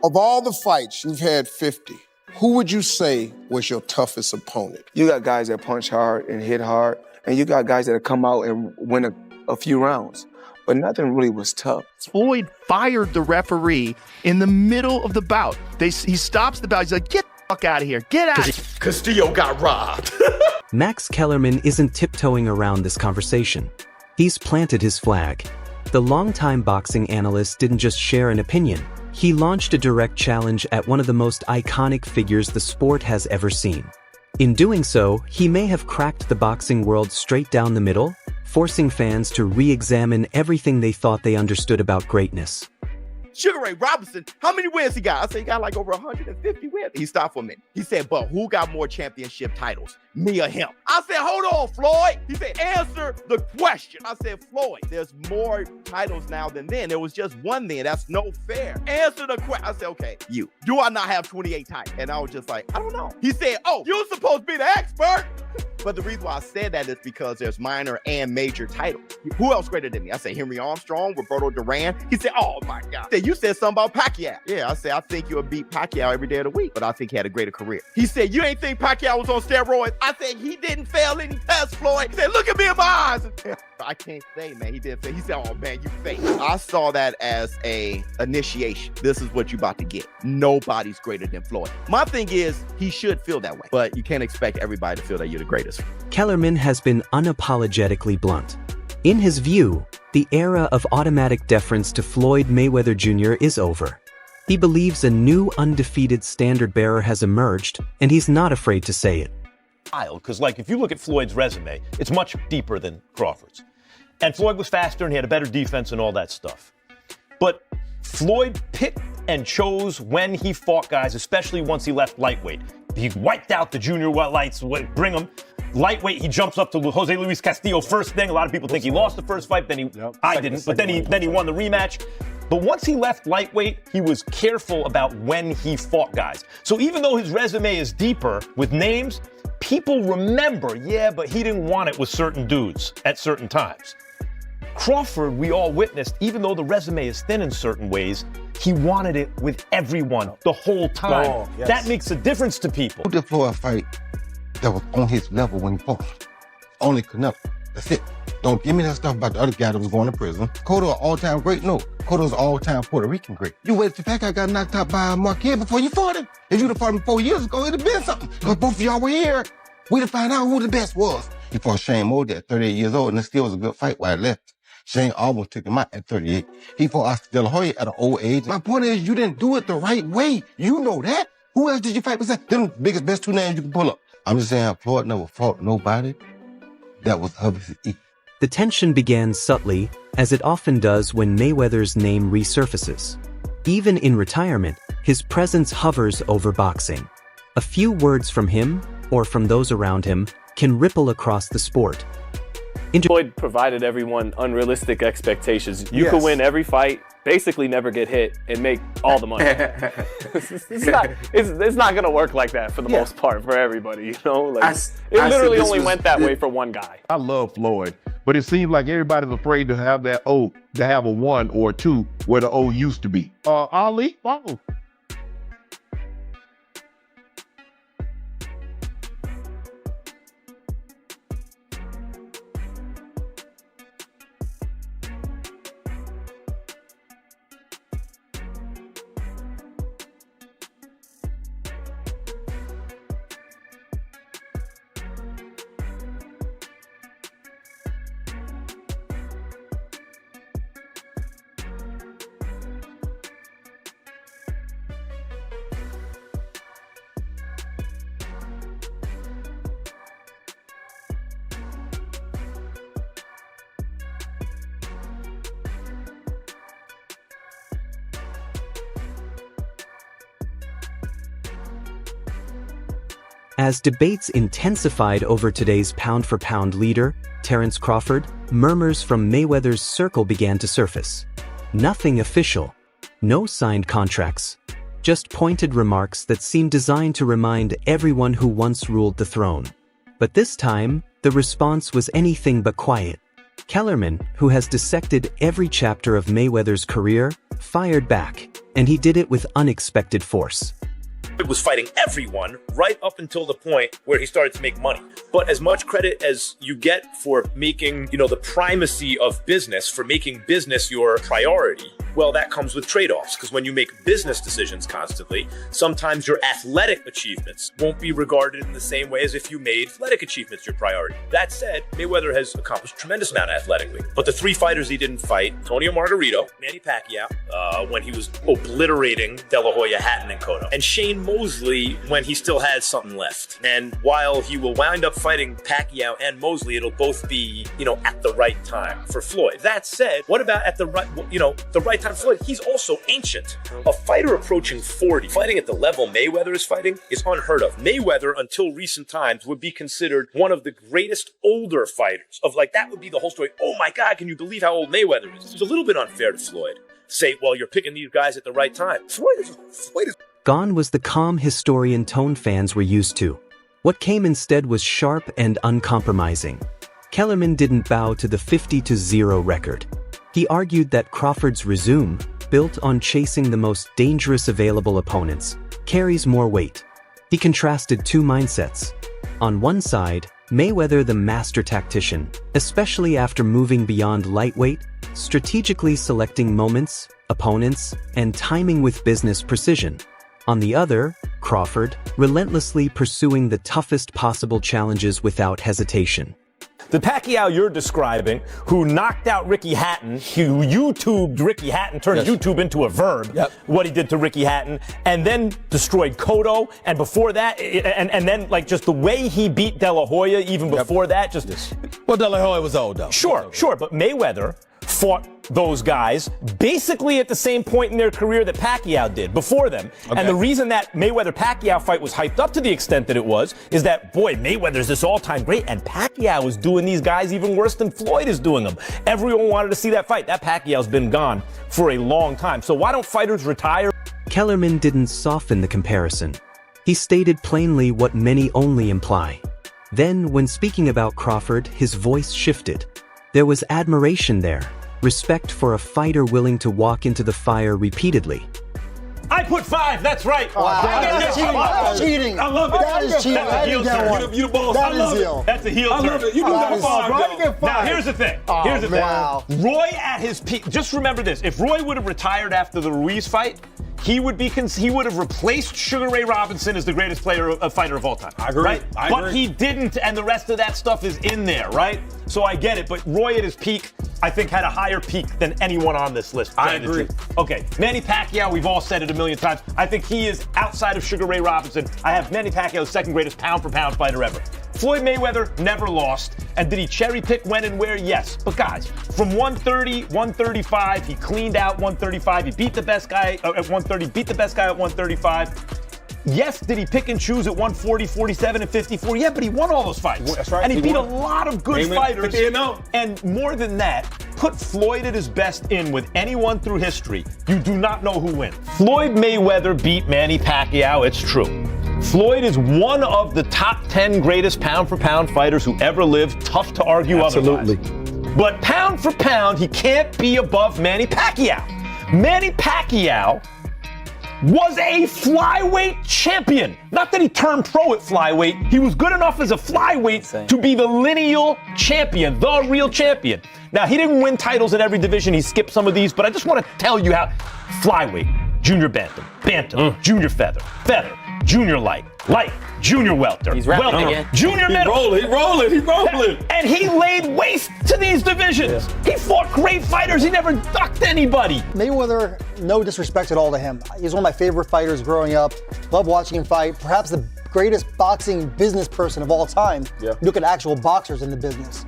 Of all the fights, you've had 50. Who would you say was your toughest opponent? You got guys that punch hard and hit hard, and you got guys that come out and win a few rounds. But nothing really was tough. Floyd fired the referee in the middle of the bout. He stops the bout. He's like, get the fuck out of here. Get out of here. Castillo got robbed. Max Kellerman isn't tiptoeing around this conversation. He's planted his flag. The longtime boxing analyst didn't just share an opinion. He launched a direct challenge at one of the most iconic figures the sport has ever seen. In doing so, he may have cracked the boxing world straight down the middle, forcing fans to re-examine everything they thought they understood about greatness. Sugar Ray Robinson, how many wins he got? I said, he got like over 150 wins. He stopped for a minute. He said, but who got more championship titles, me or him? I said, hold on, Floyd. He said, answer the question. I said, Floyd, there's more titles now than then. There was just one then. That's no fair. Answer the question. I said, okay, you. Do I not have 28 titles? And I was just like, I don't know. He said, oh, you're supposed to be the expert. But the reason why I said that is because there's minor and major titles. Who else greater than me? I said Henry Armstrong, Roberto Duran. He said, oh my God. He said, you said something about Pacquiao. Yeah, I said, I think you'll beat Pacquiao every day of the week, but I think he had a greater career. He said, you ain't think Pacquiao was on steroids? I said, he didn't fail any tests, Floyd. He said, look at me in my eyes. I can't say, man, he didn't fail. He said, oh man, you fake. I saw that as a initiation. This is what you about to get. Nobody's greater than Floyd. My thing is, he should feel that way, but you can't expect everybody to feel that you're the greatest. Kellerman has been unapologetically blunt. In his view, the era of automatic deference to Floyd Mayweather Jr. is over. He believes a new undefeated standard-bearer has emerged, and he's not afraid to say it. Because, like, if you look at Floyd's resume, it's much deeper than Crawford's. And Floyd was faster and he had a better defense and all that stuff. But Floyd picked and chose when he fought guys, especially once he left lightweight. He wiped out the junior lights, bring him. Lightweight, he jumps up to Jose Luis Castillo first thing. A lot of people think he lost the first fight, I didn't, but then he won the rematch. But once he left lightweight, he was careful about when he fought guys. So even though his resume is deeper with names, people remember, yeah, but he didn't want it with certain dudes at certain times. Crawford, we all witnessed, even though the resume is thin in certain ways, he wanted it with everyone the whole time. Oh, yes. That makes a difference to people. Who did Floyd fight that was on his level when he fought? Only Canelo. That's it. Don't give me that stuff about the other guy that was going to prison. Cotto, an all-time great? No. Cotto's an all-time Puerto Rican great. You waited till Pacquiao got knocked out by Marquez before you fought him. If you'd have fought him 4 years ago, it'd have been something. Because both of y'all were here. We'd have found out who the best was. He fought Shane Mosley at 38 years old, and it still was a good fight while he left. Shane almost took him out at 38. He fought Oscar De La Hoya at an old age. My point is, you didn't do it the right way. You know that. Who else did you fight besides them biggest, best two names you can pull up? I'm just saying, Floyd never fought nobody that was of his equal. The tension began subtly, as it often does when Mayweather's name resurfaces. Even in retirement, his presence hovers over boxing. A few words from him, or from those around him, can ripple across the sport. Floyd provided everyone unrealistic expectations. You could win every fight, basically never get hit, and make all the money. It's not going to work like that for the most part for everybody, you know? Like, it literally only went that way for one guy. I love Floyd, but it seems like everybody's afraid to have that O, to have a 1 or 2 where the O used to be. Ali, follow. As debates intensified over today's pound-for-pound leader, Terence Crawford, murmurs from Mayweather's circle began to surface. Nothing official, no signed contracts, just pointed remarks that seemed designed to remind everyone who once ruled the throne. But this time, the response was anything but quiet. Kellerman, who has dissected every chapter of Mayweather's career, fired back, and he did it with unexpected force. Floyd was fighting everyone right up until the point where he started to make money. But as much credit as you get for making, the primacy of business, for making business your priority, well, that comes with trade-offs, because when you make business decisions constantly, sometimes your athletic achievements won't be regarded in the same way as if you made athletic achievements your priority. That said, Mayweather has accomplished a tremendous amount athletically. But the three fighters he didn't fight, Antonio Margarito, Manny Pacquiao, when he was obliterating De La Hoya, Hatton, and Cotto, and Shane Mosley when he still had something left. And while he will wind up fighting Pacquiao and Mosley, it'll both be, at the right time for Floyd. That said, what about at the right, the right time? Floyd, he's also ancient. A fighter approaching 40, fighting at the level Mayweather is fighting, is unheard of. Mayweather, until recent times, would be considered one of the greatest older fighters. That would be the whole story. Oh my God, can you believe how old Mayweather is? It's a little bit unfair to Floyd. Say, well, you're picking these guys at the right time. Floyd is Gone was the calm historian tone fans were used to. What came instead was sharp and uncompromising. Kellerman didn't bow to the 50-0 record. He argued that Crawford's resume, built on chasing the most dangerous available opponents, carries more weight. He contrasted two mindsets. On one side, Mayweather the master tactician, especially after moving beyond lightweight, strategically selecting moments, opponents, and timing with business precision. On the other, Crawford, relentlessly pursuing the toughest possible challenges without hesitation. The Pacquiao you're describing, who knocked out Ricky Hatton, who YouTubed Ricky Hatton, turned YouTube into a verb, what he did to Ricky Hatton, and then destroyed Cotto, and before that, and then just the way he beat De La Hoya even before that, Well, De La Hoya was old, though. Sure, but Mayweather fought those guys basically at the same point in their career that Pacquiao did before them. Okay. And the reason that Mayweather-Pacquiao fight was hyped up to the extent that it was is that, boy, Mayweather's this all-time great, and Pacquiao was doing these guys even worse than Floyd is doing them. Everyone wanted to see that fight. That Pacquiao's been gone for a long time. So why don't fighters retire? Kellerman didn't soften the comparison. He stated plainly what many only imply. Then, when speaking about Crawford, his voice shifted. There was admiration there. Respect for a fighter willing to walk into the fire repeatedly. I put 5, that's right. Wow. That's cheating. I love it. That is cheating. That's a heel turn. You the boss. I love it. That's a heel turn. I love it. You got 5. Now, here's the thing. Roy at his peak, just remember this. If Roy would have retired after the Ruiz fight, he would have replaced Sugar Ray Robinson as the greatest fighter of all time. I agree. Right? I but agree. he didn't, and the rest of that stuff is in there, right? So I get it, but Roy at his peak, I think, had a higher peak than anyone on this list. I agree. Okay, Manny Pacquiao, we've all said it a million times. I think he is, outside of Sugar Ray Robinson, I have Manny Pacquiao second greatest pound-for-pound fighter ever. Floyd Mayweather never lost. And did he cherry pick when and where? Yes. But guys, from 130, 135, he cleaned out 135. He beat the best guy at 130, beat the best guy at 135. Yes, did he pick and choose at 140, 47, and 54? Yeah, but he won all those fights. That's right. And he beat a lot of good fighters. 50-0. And more than that, put Floyd at his best in with anyone through history. You do not know who wins. Floyd Mayweather beat Manny Pacquiao, it's true. Floyd is one of the top 10 greatest pound-for-pound fighters who ever lived. Tough to argue otherwise. But pound for pound, he can't be above Manny Pacquiao. Manny Pacquiao was a flyweight champion. Not that he turned pro at flyweight. He was good enough as a flyweight to be the lineal champion, the real champion. Now, he didn't win titles in every division. He skipped some of these, but I just want to tell you how flyweight, junior bantam, junior feather, junior light, junior welter, He's rapping again. Junior middle. He rolling. And he laid waste to these divisions. Yeah. He fought great fighters. He never ducked anybody. Mayweather, no disrespect at all to him. He's one of my favorite fighters growing up. Love watching him fight. Perhaps the greatest boxing business person of all time. Yeah. Look at actual boxers in the business.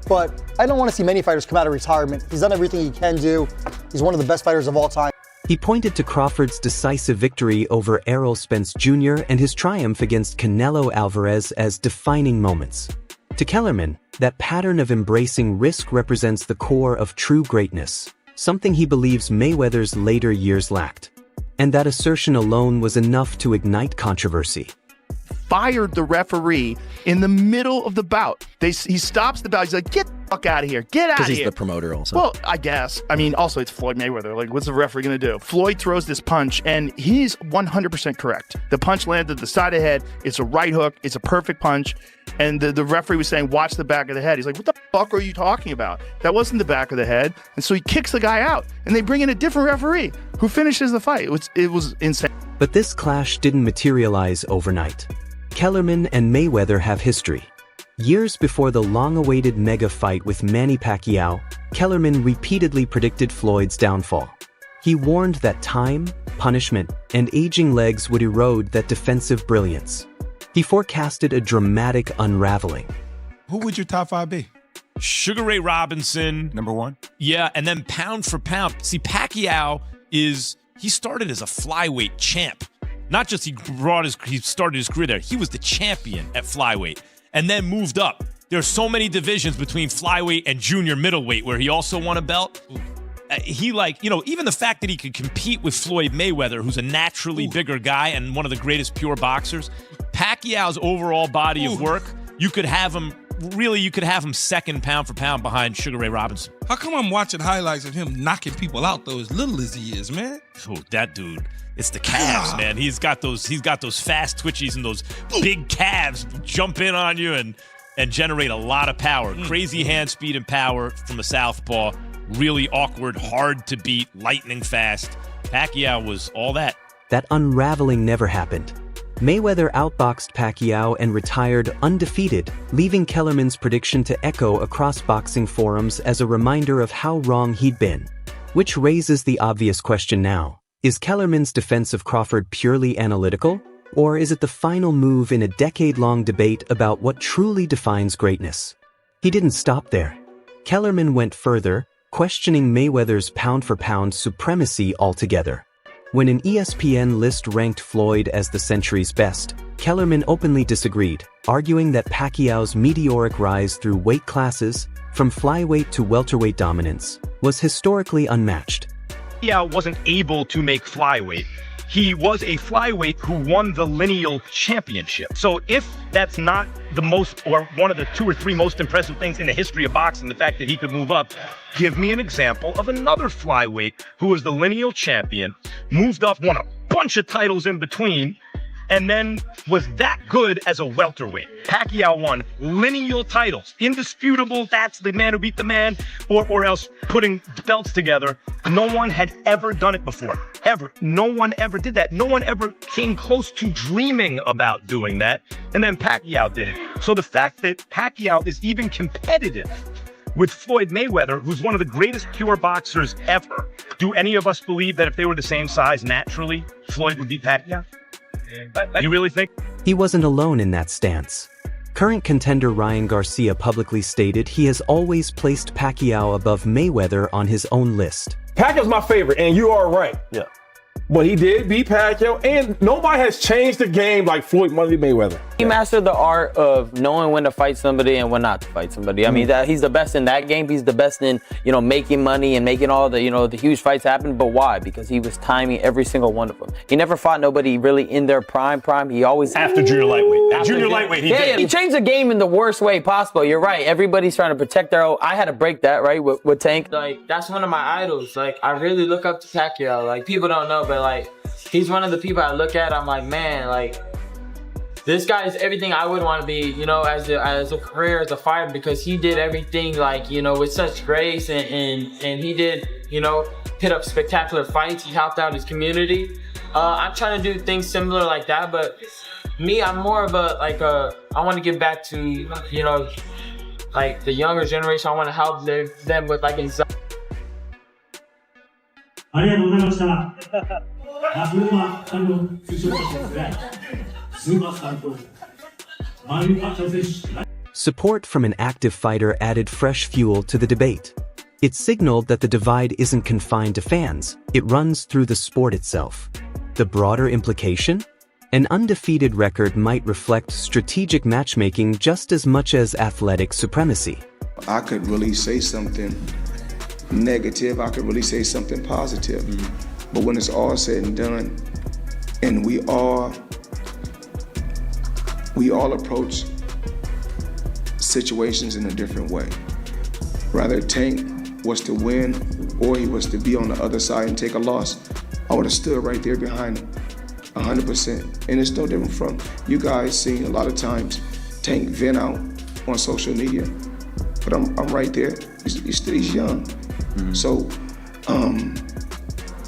But I don't want to see many fighters come out of retirement. He's done everything he can do. He's one of the best fighters of all time. He pointed to Crawford's decisive victory over Errol Spence Jr. and his triumph against Canelo Alvarez as defining moments. To Kellerman, that pattern of embracing risk represents the core of true greatness, something he believes Mayweather's later years lacked. And that assertion alone was enough to ignite controversy. Fired the referee in the middle of the bout. He stops the bout. He's like, get fuck out of here. Get out of Because here. he's the promoter also. Well, I guess. I mean, also, it's Floyd Mayweather. Like, what's the referee going to do? Floyd throws this punch, and he's 100% correct. The punch landed the side of the head. It's a right hook. It's a perfect punch. And the referee was saying, watch the back of the head. He's like, what the fuck are you talking about? That wasn't the back of the head. And so he kicks the guy out. And they bring in a different referee who finishes the fight. It was insane. But this clash didn't materialize overnight. Kellerman and Mayweather have history. Years before the long-awaited mega fight with Manny Pacquiao, Kellerman repeatedly predicted Floyd's downfall. He warned that time, punishment, and aging legs would erode that defensive brilliance. He forecasted a dramatic unraveling. Who would your top 5 be? Sugar Ray Robinson. Number 1? Yeah, and then pound for pound. See, Pacquiao he started as a flyweight champ. Not just he started his career there. He was the champion at flyweight and then moved up. There are so many divisions between flyweight and junior middleweight where he also won a belt. Even the fact that he could compete with Floyd Mayweather, who's a naturally bigger guy and one of the greatest pure boxers. Pacquiao's overall body of work, you could have him second pound for pound behind Sugar Ray Robinson. How come I'm watching highlights of him knocking people out though, as little as he is, man? Oh, that dude. It's the calves, man. He's got those fast twitchies and those big calves jump in on you and generate a lot of power. Crazy hand speed and power from a southpaw. Really awkward, hard to beat, lightning fast. Pacquiao was all that. That unraveling never happened. Mayweather outboxed Pacquiao and retired undefeated, leaving Kellerman's prediction to echo across boxing forums as a reminder of how wrong he'd been. Which raises the obvious question now. Is Kellerman's defense of Crawford purely analytical? Or is it the final move in a decade-long debate about what truly defines greatness? He didn't stop there. Kellerman went further, questioning Mayweather's pound-for-pound supremacy altogether. When an ESPN list ranked Floyd as the century's best, Kellerman openly disagreed, arguing that Pacquiao's meteoric rise through weight classes, from flyweight to welterweight dominance, was historically unmatched. Pacquiao wasn't able to make flyweight. He was a flyweight who won the lineal championship. So if that's not the most, or one of the 2 or 3 most impressive things in the history of boxing, the fact that he could move up, give me an example of another flyweight who was the lineal champion, moved up, won a bunch of titles in between, and then was that good as a welterweight. Pacquiao won lineal titles, indisputable, that's the man who beat the man, or else putting belts together. No one had ever done it before, ever. No one ever did that. No one ever came close to dreaming about doing that, and then Pacquiao did it. So the fact that Pacquiao is even competitive with Floyd Mayweather, who's one of the greatest pure boxers ever, do any of us believe that if they were the same size naturally, Floyd would beat Pacquiao? You really think? He wasn't alone in that stance. Current contender Ryan Garcia publicly stated he has always placed Pacquiao above Mayweather on his own list. Pacquiao's my favorite, and you are right. Yeah. But he did beat Pacquiao, and nobody has changed the game like Floyd Mayweather. He mastered the art of knowing when to fight somebody and when not to fight somebody. I mean, he's the best in that game. He's the best in, making money and making all the, the huge fights happen. But why? Because he was timing every single one of them. He never fought nobody really in their prime. He always... After junior lightweight. Junior lightweight, he did. Yeah, he changed the game in the worst way possible. You're right. Everybody's trying to protect their own. I had to break that, right, with Tank. Like, that's one of my idols. Like, I really look up to Pacquiao. Like, people don't know, but, like, he's one of the people I look at. I'm like, man, like, this guy is everything I would want to be, as a career, as a fighter, because he did everything, like, with such grace, and he did, hit up spectacular fights. He helped out his community. I'm trying to do things similar like that, but me, I'm more of I want to give back to, like the younger generation. I want to help them with like anxiety. Support from an active fighter added fresh fuel to the debate. It signaled that the divide isn't confined to fans, it runs through the sport itself. The broader implication? An undefeated record might reflect strategic matchmaking just as much as athletic supremacy. I could really say something negative, I could really say something positive. But when it's all said and done, and we all approach situations in a different way. rather Tank was to win or he was to be on the other side and take a loss, I would have stood right there behind him, 100%. And it's no different from you guys seeing a lot of times Tank vent out on social media, but I'm right there. He's young. So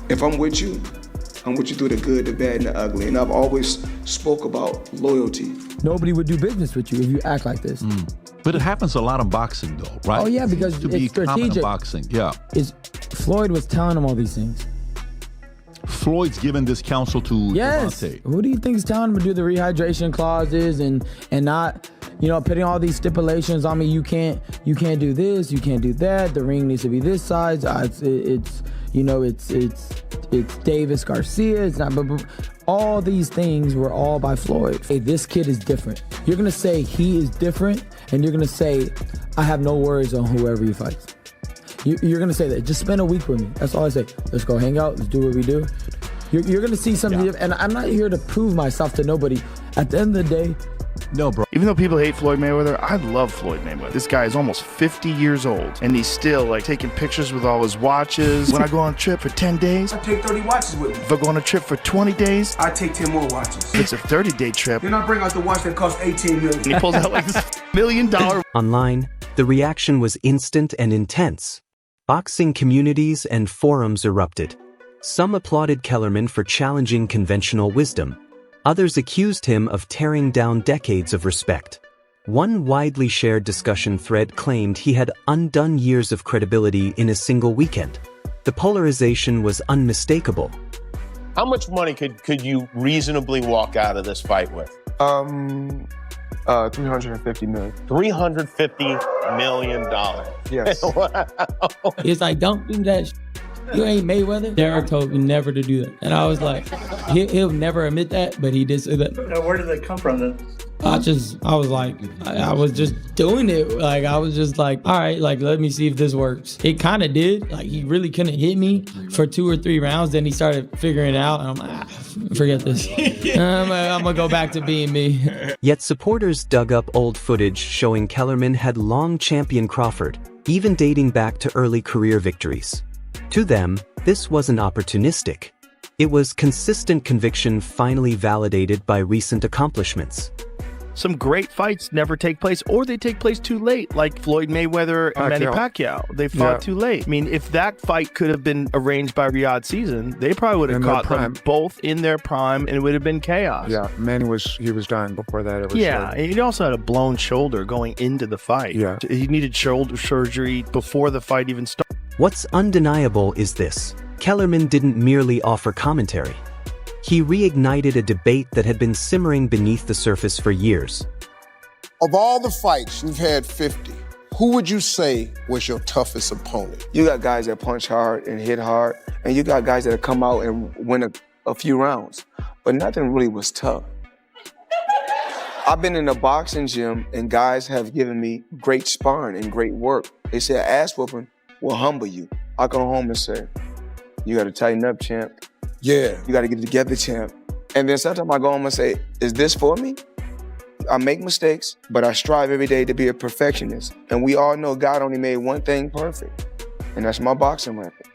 if I'm with you through the good, the bad, and the ugly. And I've always spoke about loyalty. Nobody would do business with you if you act like this. But it happens a lot in boxing, though, right? Oh, yeah, because it used to be it's common in strategic. boxing, yeah. Floyd was telling him all these things. Floyd's giving this counsel to Yes. Devontae. Who do you think is telling him to do the rehydration clauses and not, putting all these stipulations on me? You can't do this, you can't do that. The ring needs to be this size. It's Davis Garcia. It's not. But all these things were all by Floyd. Hey, this kid is different. You're gonna say he is different, and you're gonna say, I have no worries on whoever he fights. You're gonna say that. Just spend a week with me. That's all I say. Let's go hang out. Let's do what we do. You're gonna see something. Yeah. And I'm not here to prove myself to nobody. At the end of the day, no, bro. Even though people hate Floyd Mayweather, I love Floyd Mayweather. This guy is almost 50 years old, and he's still taking pictures with all his watches. When I go on a trip for 10 days, I take 30 watches with me. If I go on a trip for 20 days, I take 10 more watches. If it's a 30-day trip, then I bring out the watch that costs $18 million. And he pulls out this $1 million. Online, the reaction was instant and intense. Boxing communities and forums erupted. Some applauded Kellerman for challenging conventional wisdom. Others accused him of tearing down decades of respect. One widely shared discussion thread claimed he had undone years of credibility in a single weekend. The polarization was unmistakable. How much money could you reasonably walk out of this fight with? $350 million. $350 million. Yes. Wow. it's like, don't do that. You ain't Mayweather. Derek told me never to do that. And I was like, he'll never admit that, but he did say that. Now, where did that come from then? I was just doing it. I was just like, all right, let me see if this works. It kind of did. He really couldn't hit me for 2 or 3 rounds. Then he started figuring it out. And I'm like, forget this. I'm going to go back to being me. Yet supporters dug up old footage showing Kellerman had long championed Crawford, even dating back to early career victories. To them, this wasn't opportunistic. It was consistent conviction finally validated by recent accomplishments. Some great fights never take place, or they take place too late, like Floyd Mayweather and Manny Pacquiao. They fought too late. I mean, if that fight could have been arranged by Riyadh Season, they probably would have caught them both in their prime, and it would have been chaos. Yeah, Manny was dying before that ever Yeah, started. and he also had a blown shoulder going into the fight. Yeah. He needed shoulder surgery before the fight even started. What's undeniable is this: Kellerman didn't merely offer commentary. He reignited a debate that had been simmering beneath the surface for years. Of all the fights, you've had 50. Who would you say was your toughest opponent? You got guys that punch hard and hit hard, and you got guys that come out and win a few rounds, but nothing really was tough. I've been in a boxing gym, and guys have given me great sparring and great work. They said ass whooping will humble you. I go home and say, you got to tighten up, champ. Yeah. You got to get it together, champ. And then sometimes I go home and say, is this for me? I make mistakes, but I strive every day to be a perfectionist. And we all know God only made one thing perfect, and that's my boxing record.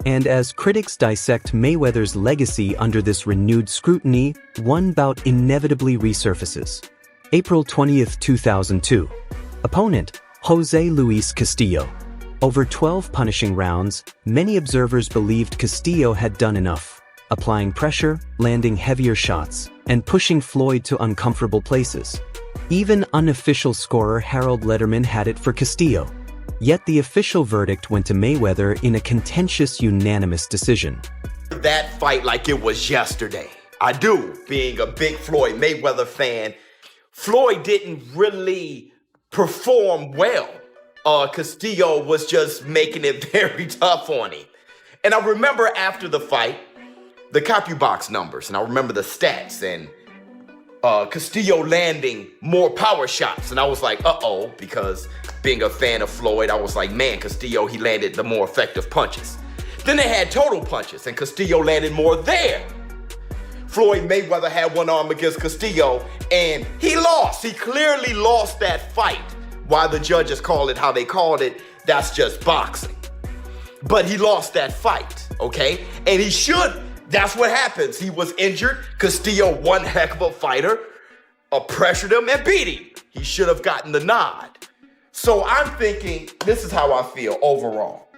And as critics dissect Mayweather's legacy under this renewed scrutiny, one bout inevitably resurfaces. April 20th, 2002. Opponent, Jose Luis Castillo. Over 12 punishing rounds, many observers believed Castillo had done enough, applying pressure, landing heavier shots, and pushing Floyd to uncomfortable places. Even unofficial scorer Harold Lederman had it for Castillo. Yet the official verdict went to Mayweather in a contentious unanimous decision. That fight like it was yesterday. I do, being a big Floyd Mayweather fan. Floyd didn't really perform well. Castillo was just making it very tough on him. And I remember after the fight, the CompuBox numbers, and I remember the stats, and Castillo landing more power shots. And I was like, uh-oh, because being a fan of Floyd, I was like, man, Castillo, he landed the more effective punches. Then they had total punches, and Castillo landed more there. Floyd Mayweather had one arm against Castillo, and he lost. He clearly lost that fight. why the judges call it how they called it, that's just boxing. But he lost that fight, okay? And he should. That's what happens. He was injured. Castillo, one heck of a fighter, pressured him and beat him. He should have gotten the nod. So I'm thinking, this is how I feel overall.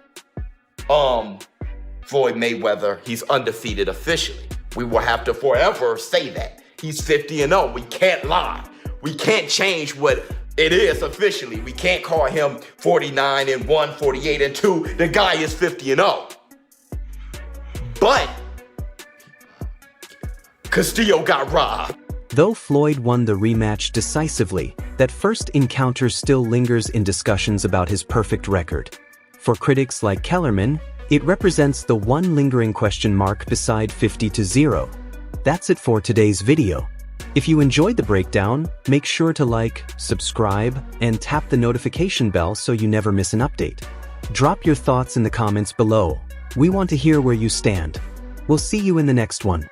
Floyd Mayweather, he's undefeated officially. We will have to forever say that. He's 50-0. We can't lie. We can't change what it is officially. We can't call him 49-1, 48-2. The guy is 50-0. But Castillo got robbed. Though Floyd won the rematch decisively, that first encounter still lingers in discussions about his perfect record. For critics like Kellerman, it represents the one lingering question mark beside 50-0. That's it for today's video. If you enjoyed the breakdown, make sure to like, subscribe, and tap the notification bell so you never miss an update. Drop your thoughts in the comments below. We want to hear where you stand. We'll see you in the next one.